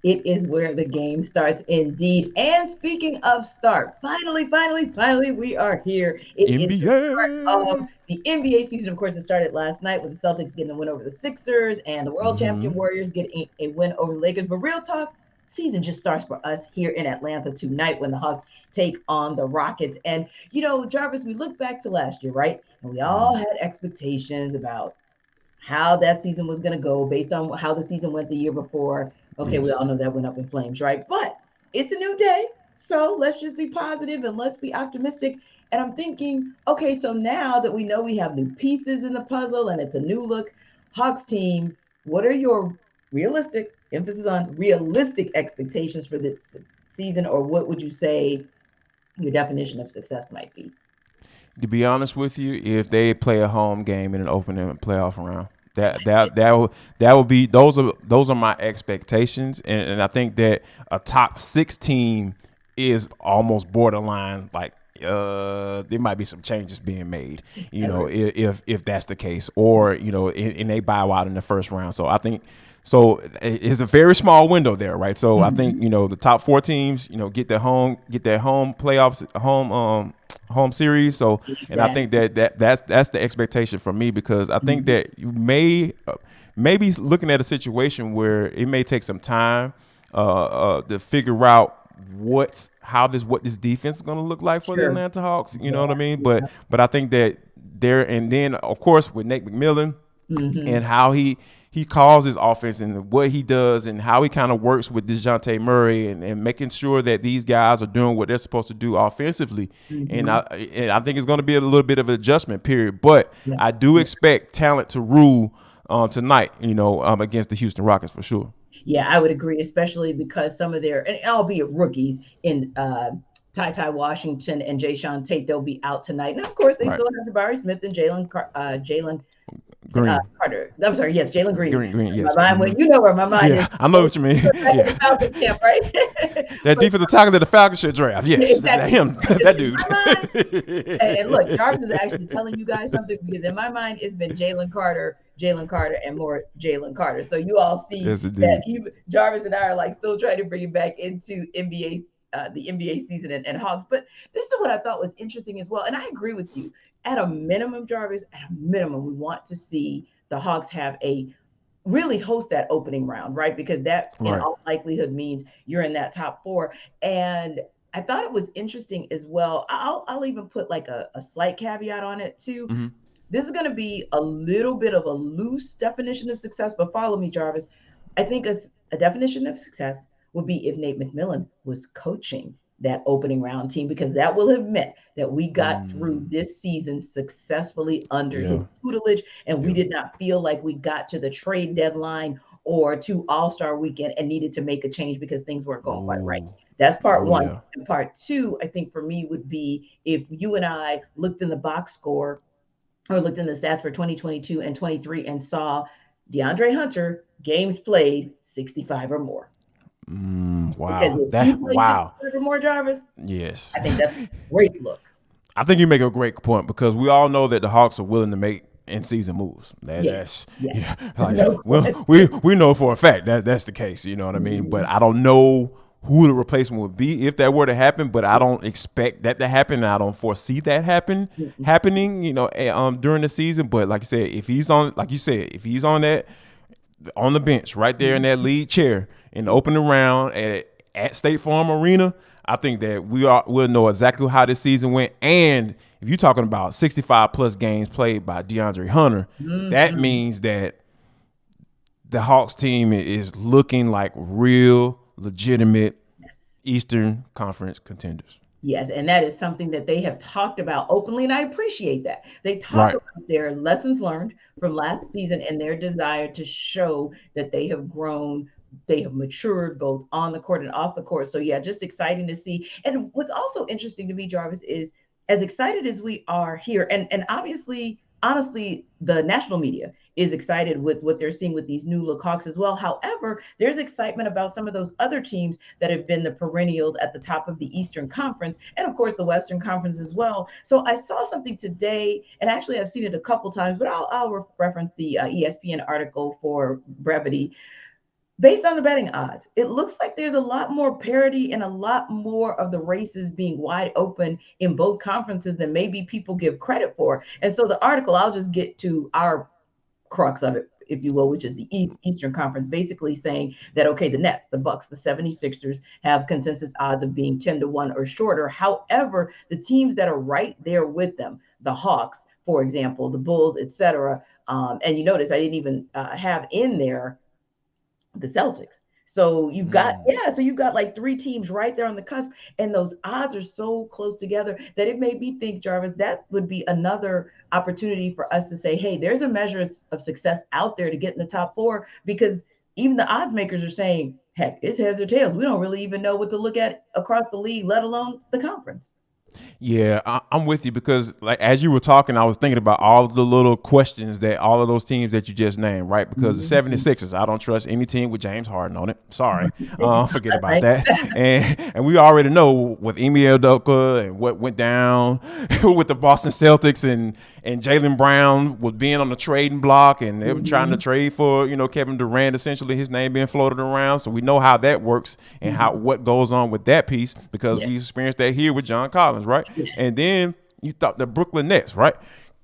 It is where the game starts indeed. And speaking of start, finally, we are here. It is the start of NBA. the NBA season. Of course, it started last night with the Celtics getting a win over the Sixers and the world champion Mm-hmm. Warriors getting a win over the Lakers. But real talk, season just starts for us here in Atlanta tonight when the Hawks take on the Rockets. And, Jarvis, we look back to last year, right? And we all had expectations about how that season was going to go based on how the season went the year before. Okay, we Yes. all know that went up in flames, right? But it's a new day. So let's just be positive and let's be optimistic. And I'm thinking, okay, so now that we know we have new pieces in the puzzle and it's a new look, Hawks team, what are your realistic, emphasis on realistic expectations for this season? Or what would you say your definition of success might be? To be honest with you, if they play a home game in an opening playoff round, that would be those are my expectations, and I think that a top six team is almost borderline. Like there might be some changes being made, if that's the case, or and they bow out in the first round. So I think. So it's a very small window there, right? So I think the top four teams, get their home playoffs, home series. So, and I think Exactly. that's the expectation for me, because I think Mhm. that you maybe looking at a situation where it may take some time to figure out what this defense is going to look like for the Sure. Atlanta Hawks. You know Yeah. what I mean? But Yeah. but I think that there, and then of course with Nate McMillan Hmm. and how he calls his offense and what he does and how he kind of works with Dejounte Murray, and making sure that these guys are doing what they're supposed to do offensively. And Hmm. I think it's going to be a little bit of an adjustment period, but Yeah. I do expect talent to rule tonight, against the Houston Rockets for sure. Yeah, I would agree, especially because some of their, and albeit rookies in Ty Washington and Jay Sean Tate, they'll be out tonight. And of course, they Right. still have Jabari Smith and Jalen Green. Carter. I'm sorry, yes, Jalen Green. Green, My yes. mind went, you know where my mind is. Yeah, I know what you mean. Back in the Yeah. Falcons camp, right? That But defensive tackle that the Falcons should draft. Yes. exactly. Him. Because That in dude. my mind, and look, Jarvis is actually telling you guys something because in my mind it's been Jalen Carter, and more Jalen Carter. So you all see Yes, that indeed. even Jarvis and I are like still trying to bring it back into NBA, the NBA season and Hawks. But this is what I thought was interesting as well, and I agree with you. At a minimum, Jarvis, at a minimum, we want to see the Hawks have a really host that opening round, right? Because that in Right. all likelihood means you're in that top four. And I thought it was interesting as well. I'll even put like a slight caveat on it too. Mm-hmm. This is going to be a little bit of a loose definition of success, but follow me, Jarvis. I think a definition of success would be if Nate McMillan was coaching that opening round team, because that will have meant that we got through Mm, this season successfully under yeah. his tutelage, and we Yeah. did not feel like we got to the trade deadline or to All-Star weekend and needed to make a change because things weren't going quite right. Oh. That's part Oh one. yeah. And part two, I think for me would be if you and I looked in the box score or looked in the stats for 2022 and 23 and saw DeAndre Hunter games played 65 or more. Because Wow. if he That plays wow. 65 or more, Jarvis, Yes. I think that's a great look. I think you make a great point, because we all know that the Hawks are willing to make in season moves. Yes, That's yes. yeah. Like No well, question. we know for a fact that that's the case. You know what I mean? But Mhm. I don't know who the replacement would be if that were to happen. But I Yeah. don't expect that to happen. And I don't foresee that Mhm. happening. During the season. But like I said, if he's on, like you said, if he's on the bench right there in that Mhm. lead chair in the opening round at State Farm Arena, I think that we'll know exactly how this season went. And if you're talking about 65 plus games played by DeAndre Hunter, that Mhm. means that the Hawks team is looking like real legitimate Yes. Eastern Conference contenders. Yes, and that is something that they have talked about openly, and I appreciate that. They talk Right. about their lessons learned from last season and their desire to show that they have grown, they have matured both on the court and off the court. So yeah, just exciting to see. And what's also interesting to me, Jarvis, is as excited as we are here, and obviously, honestly, the national media is excited with what they're seeing with these new look Hawks as well. However, there's excitement about some of those other teams that have been the perennials at the top of the Eastern Conference and, of course, the Western Conference as well. So I saw something today, and actually I've seen it a couple times, but I'll reference the ESPN article for brevity. Based on the betting odds, it looks like there's a lot more parity and a lot more of the races being wide open in both conferences than maybe people give credit for. And so the article, I'll just get to our crux of it, if you will, which is the Eastern Conference, basically saying that, okay, the Nets, the Bucks, the 76ers have consensus odds of being 10 to 1 or shorter. However, the teams that are right there with them, the Hawks, for example, the Bulls, etc. And you notice I didn't even have in there the Celtics. So you've got, Mm. yeah, so you've got like three teams right there on the cusp, and those odds are so close together that it made me think, Jarvis, that would be another opportunity for us to say, hey, there's a measure of success out there to get in the top four, because even the odds makers are saying, heck, it's heads or tails. We don't really even know what to look at across the league, let alone the conference. Yeah, I'm with you because, like, as you were talking, I was thinking about all of the little questions that all of those teams that you just named, right? Because the Mm-hmm. 76ers, I don't trust any team with James Harden on it. Sorry. Forget about Right? that. And we already know with Emi Udoka and what went down with the Boston Celtics and Jaylen Brown was being on the trading block, and they were trying to Mm-hmm. trade for, Kevin Durant, essentially his name being floated around. So we know how that works and how Mm-hmm. what goes on with that piece because Yes. we experienced that here with John Collins, right? Yes. And then you thought the Brooklyn Nets, right?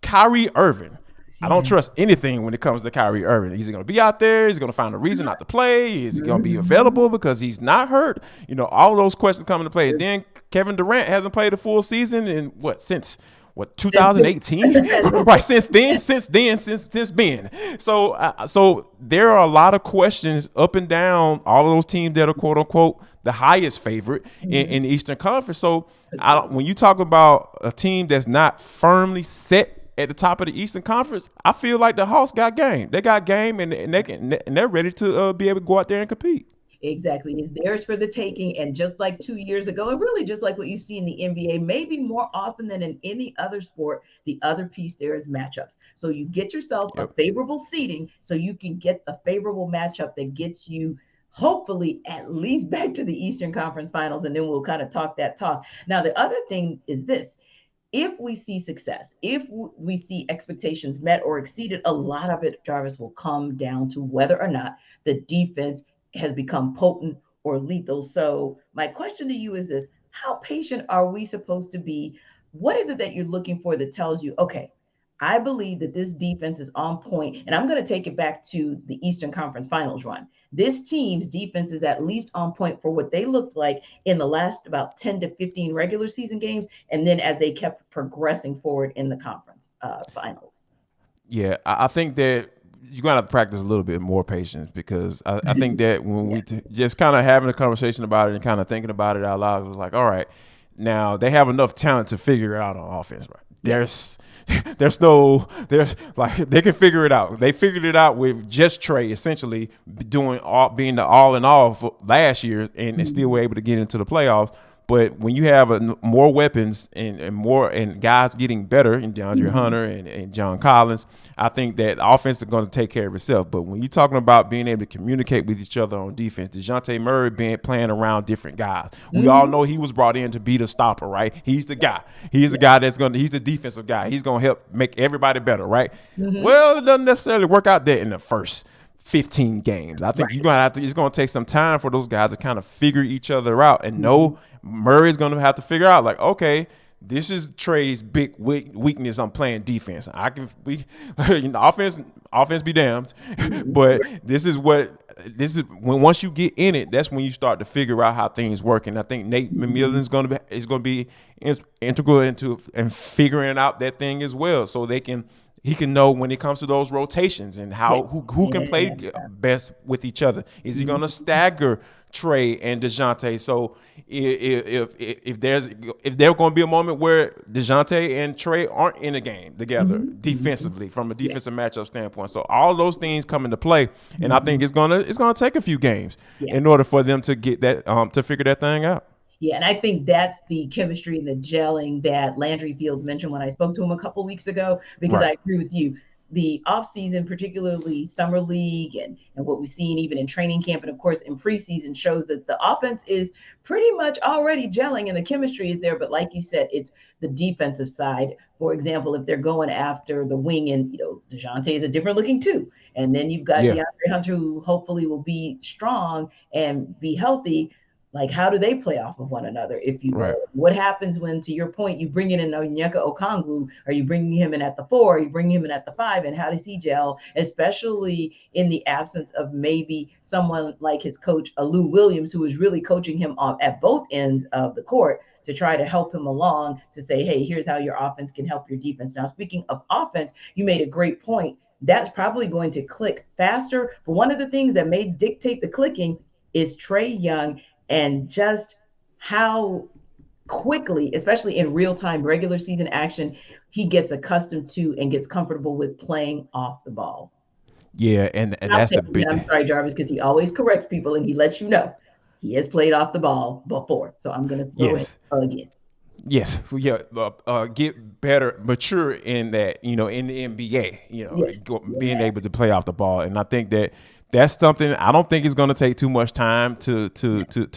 Kyrie Irving. I don't Yeah. trust anything when it comes to Kyrie Irving. He's going to be out there. He's going to find a reason not to play. Is he going to be Mm-hmm. available because he's not hurt? All those questions come into play. And then Kevin Durant hasn't played a full season in since what, Since 2018? Right, since then. So there are a lot of questions up and down all of those teams that are quote unquote the highest favorite in the Eastern Conference. So when you talk about a team that's not firmly set at the top of the Eastern Conference, I feel like the Hawks got game. They got game, and they're ready to be able to go out there and compete. Exactly. It's theirs for the taking. And just like 2 years ago, and really just like what you see in the NBA, maybe more often than in any other sport, the other piece there is matchups. So you get yourself a Yep. favorable seating so you can get a favorable matchup that gets you hopefully at least back to the Eastern Conference Finals. And then we'll kind of talk that talk. Now, the other thing is this: if we see success, if we see expectations met or exceeded, a lot of it, Jarvis, will come down to whether or not the defense has become potent or lethal. So, my question to you is this: how patient are we supposed to be? What is it that you're looking for that tells you, okay, I believe that this defense is on point? And I'm going to take it back to the Eastern Conference Finals run. This team's defense is at least on point for what they looked like in the last about 10 to 15 regular season games, and then as they kept progressing forward in the conference finals. Yeah, I think that you're gonna have to practice a little bit more patience because I think that when Yeah. just kind of having a conversation about it and kind of thinking about it out loud, it was like, all right, now they have enough talent to figure it out on offense, right? Yes. There's like they can figure it out. They figured it out with just Trae essentially being the all in all for last year and still were Mhm. able to get into the playoffs. But when you have more weapons and more and guys getting better in DeAndre Mhm. Hunter and John Collins, I think that the offense is going to take care of itself. But when you're talking about being able to communicate with each other on defense, Dejounte Murray being playing around different guys, we all Mhm. know he was brought in to be the stopper, right? He's the guy. He's the Yeah. guy he's the defensive guy. He's going to help make everybody better, right? Mhm. Well, it doesn't necessarily work out there in the first 15 games. I think you're Right. gonna have to. It's gonna take some time for those guys to kind of figure each other out and know Mhm. Murray's gonna have to figure out like, okay, this is Trae's big weakness. I'm playing defense. I can we offense be damned, Mhm. but Right. this is when once you get in it, that's when you start to figure out how things work. And I think Nate Mhm. McMillan's gonna be integral into and figuring out that thing as well, so he can know when it comes to those rotations and Yeah. how who can play Yeah. best with each other. Is he going to Mhm. stagger Trae and Dejounte? So if there's going to be a moment where Dejounte and Trae aren't in a game together Mhm. Mhm. defensively from a Yeah. defensive matchup standpoint, so all those things come into play, and I think Mhm. it's gonna take a few games Yeah. in order for them to get that to figure that thing out. Yeah, and I think that's the chemistry and the gelling that Landry Fields mentioned when I spoke to him a couple weeks ago, because I Right. agree with you. The offseason, particularly summer league and what we've seen even in training camp and of course in preseason, shows that the offense is pretty much already gelling and the chemistry is there. But like you said, it's the defensive side. For example, if they're going after the wing, and Dejounte is a different looking two, and then you've got Yeah. DeAndre Hunter, who hopefully will be strong and be healthy. Like, how do they play off of one another, if you Right. will? What happens when, to your point, you bring in Onyeka Okongwu? Are you bringing him in at the 4? Are you bringing him in at the 5? And how does he gel, especially in the absence of maybe someone like his coach, Lou Williams, who is really coaching him at both ends of the court to try to help him along to say, hey, here's how your offense can help your defense. Now, speaking of offense, you made a great point. That's probably going to click faster. But one of the things that may dictate the clicking is Trae Young, and just how quickly, especially in real time regular season action, he gets accustomed to and gets comfortable with playing off the ball. Yeah, and I'll that's say, the big. I'm sorry, Jarvis, because he always corrects people and he lets you know he has played off the ball before. So I'm going to throw in Yes. again. Yes, yeah, get better, mature in that, in the NBA, Yes. being Yeah. able to play off the ball, and I think that that's something I don't think it's going to take too much time to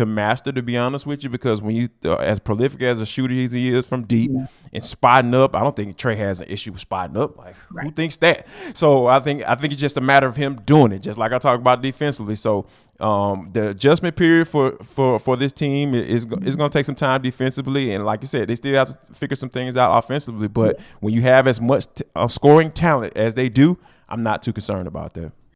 master. To be honest with you, because when you as prolific as a shooter as he is from deep Yeah. and spotting up, I don't think Trae has an issue with spotting up. Like, who Right. thinks that? So I think it's just a matter of him doing it, just like I talked about defensively. So the adjustment period for this team is going to take some time defensively, and like you said, they still have to figure some things out offensively. Yeah. But when you have as much scoring talent as they do, I'm not too concerned about that.